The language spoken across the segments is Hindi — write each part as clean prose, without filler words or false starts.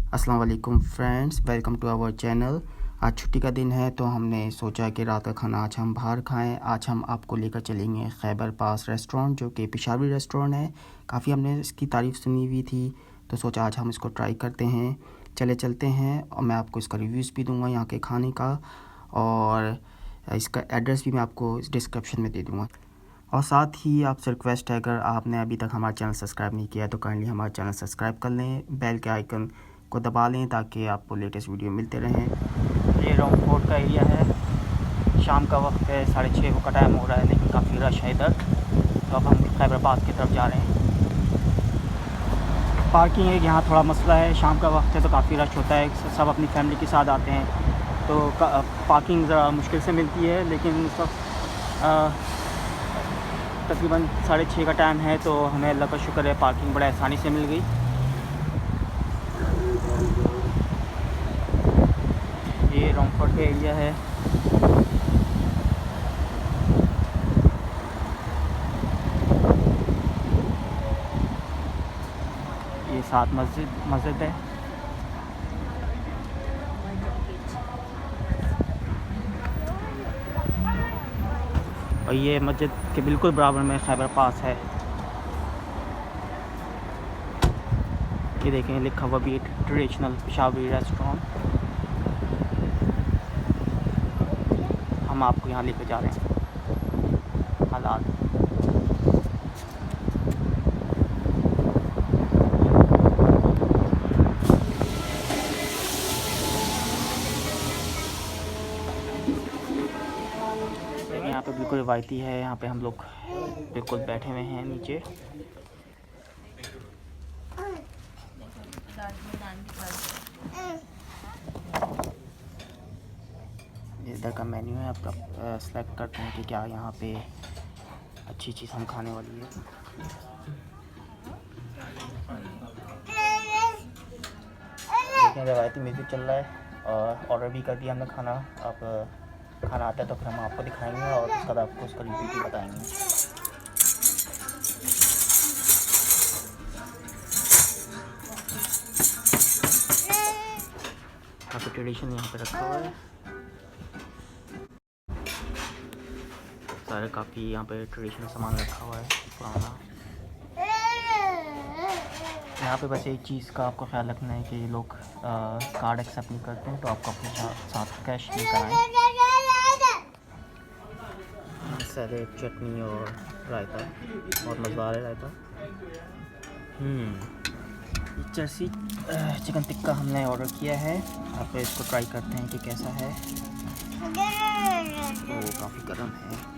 अस्सलाम वालेकुम friends, welcome to our channel. आज छुट्टी का दिन है तो हमने सोचा कि रात का खाना आज हम बाहर खाएं। आज हम आपको लेकर चलेंगे खैबर पास रेस्टोरेंट, जो कि पेशावरी रेस्टोरेंट है। काफ़ी हमने इसकी तारीफ़ सुनी हुई थी तो सोचा आज हम इसको ट्राई करते हैं। चलते हैं और मैं आपको इसका रिव्यूज़ भी दूंगा यहाँ के खाने का, और इसका एड्रेस भी मैं आपको इस डिस्क्रिप्शन में दे दूँगा। और साथ ही आपसे रिक्वेस्ट है, अगर आपने अभी तक हमारा चैनल सब्सक्राइब नहीं किया है तो काइंडली हमारा चैनल सब्सक्राइब कर लें, बेल के आइकन को दबा लें ताकि आपको लेटेस्ट वीडियो मिलते रहें। ये राउंड फोर्ट का एरिया है। शाम का वक्त है, 6:30 का टाइम हो रहा है, लेकिन काफ़ी रश है इधर। तो अब हम खैबराबाद की तरफ जा रहे हैं। पार्किंग है, यहाँ थोड़ा मसला है। शाम का वक्त है तो काफ़ी रश होता है, सब अपनी फैमिली के साथ आते हैं तो पार्किंग ज़रा मुश्किल से मिलती है। लेकिन इस वक्त तकरीबन 6:30 का टाइम है तो हमें अल्लाह का शुक्र है पार्किंग बड़े आसानी से मिल गई। ये राउंड का एरिया है। ये साथ मस्जिद है। और ये मस्जिद के बिल्कुल बराबर में खैबर पास है। ये देखें, लिखा हुआ भी ट्रेडिशनल पेशावरी रेस्टोरेंट। हम आपको यहाँ लेकर जा रहे हैं। हालात यहाँ पे बिल्कुल रिवायती है। यहाँ पे हम लोग बिल्कुल बैठे हुए हैं नीचे। इधर का मेन्यू है, आप सेलेक्ट करते हैं कि क्या यहाँ पे अच्छी चीज़ हम खाने वाली है। देखें, रवायती म्यूज़िक चल रहा है और ऑर्डर भी कर दिया हमने खाना। अब खाना आता है तो फिर हम आपको दिखाएंगे और उसके बाद आपको उसका रिव्यू भी बताएंगे। यहाँ पे ट्रेडिशन यहाँ पे रखा हुआ है सारे। काफ़ी यहाँ पे ट्रेडिशनल सामान रखा हुआ है पुराना। यहाँ पे बस एक चीज़ का आपको ख्याल रखना है कि ये लोग कार्ड एक्सेप्ट नहीं करते हैं, तो आपको अपने साथ कैश नहीं कराएं। सैलेड, चटनी और रायता, बहुत मज़ेदार है रायता। चर्सी चिकन टिक्का हमने ऑर्डर किया है। आप इसको ट्राई करते हैं कि कैसा है। वो काफ़ी गर्म है।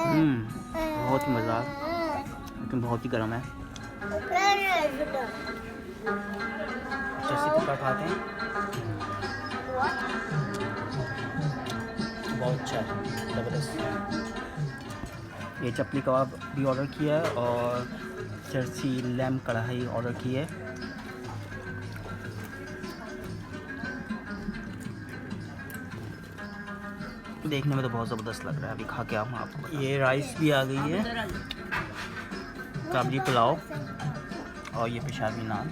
बहुत ही मज़ेदार, लेकिन बहुत ही गर्म है। चर्सी टिक्का खाते हैं, बहुत अच्छा है, ज़बरदस्त। ये चपली कबाब भी ऑर्डर किया है और चर्सी लैम्प कढ़ाई ऑर्डर की है। देखने में तो बहुत ज़बरदस्त लग रहा है। अभी खा के हम आपको, ये राइस भी आ गई है, काबली पुलाव और ये पेशावरी नान।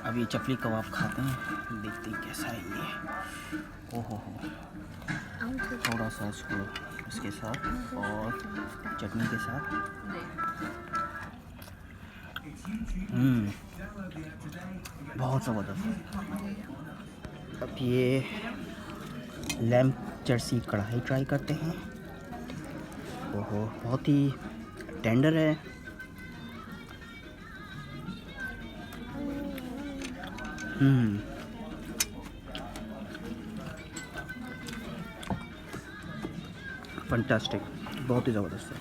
अभी चपली कबाब खाते हैं, देखते हैं कैसा है ये। ओहो हो, थोड़ा सा इसको इसके साथ और चटनी के साथ। बहुत ज़बरदस्त। अब ये लैम्प चर्सी कढ़ाई ट्राई करते हैं। ओहो, बहुत ही टेंडर है। फंटास्टिक, बहुत ही ज़बरदस्त है।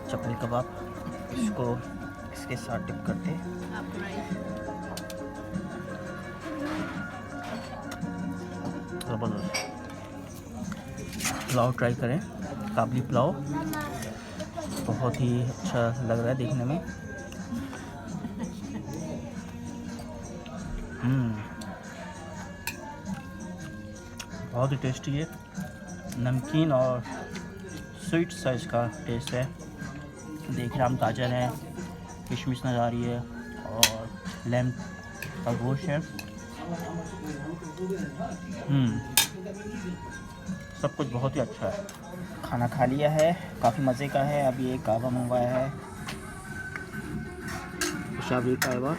चपली कबाब, इसको इसके साथ डिप करते हैं। ज़बरदस्त। पुलाव ट्राई करें, काबली पुलाव बहुत ही अच्छा लग रहा है देखने में। बहुत ही टेस्टी है। नमकीन और स्वीट सा इसका टेस्ट है। देख रहे हम गाजर है, किशमिश नज़र आ रही है और लैम का गोश्त है। सब कुछ बहुत ही अच्छा है। खाना खा लिया है, काफ़ी मज़े का है। अभी एक कहवा मंगवाया है, पेशावरी कहवा।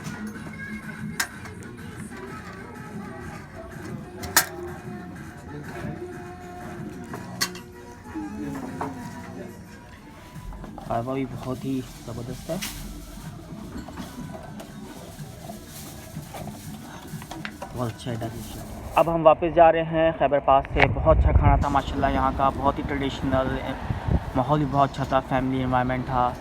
कहवा भी बहुत ही ज़बरदस्त है। बहुत अच्छा है डिश। अब हम वापस जा रहे हैं खैबर पास से। बहुत अच्छा खाना था माशाल्लाह, यहाँ का बहुत ही ट्रेडिशनल माहौल भी बहुत अच्छा था, फैमिली एनवायरनमेंट था।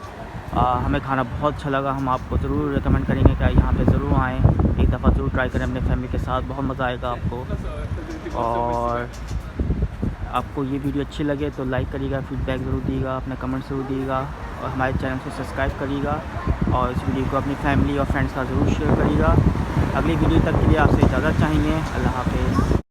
हमें खाना बहुत अच्छा लगा। हम आपको ज़रूर रिकमेंड करेंगे कि यहाँ पे ज़रूर आएँ, एक दफ़ा ज़रूर ट्राई करें अपने फैमिली के साथ, बहुत मज़ा आएगा आपको। और आपको ये वीडियो अच्छी लगे तो लाइक करिएगा, फीडबैक ज़रूर दीजिएगा, अपने कमेंट ज़रूर दीजिएगा और हमारे चैनल को सब्सक्राइब करिएगा और इस वीडियो को अपनी फैमिली और फ्रेंड्स का ज़रूर शेयर करिएगा। अगली वीडियो तक के लिए आपसे इजाज़त चाहेंगे। अल्लाह हाफ़िज़।